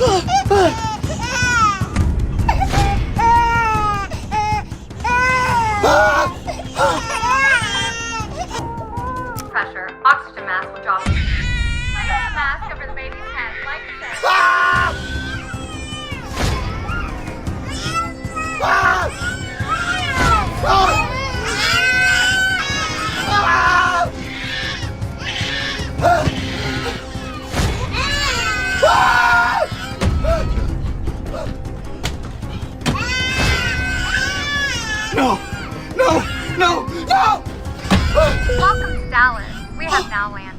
Pressure. Oxygen mask will drop. Place the mask over the baby's head, like so. No! No! No! No! Welcome to Dallas. We have now landed.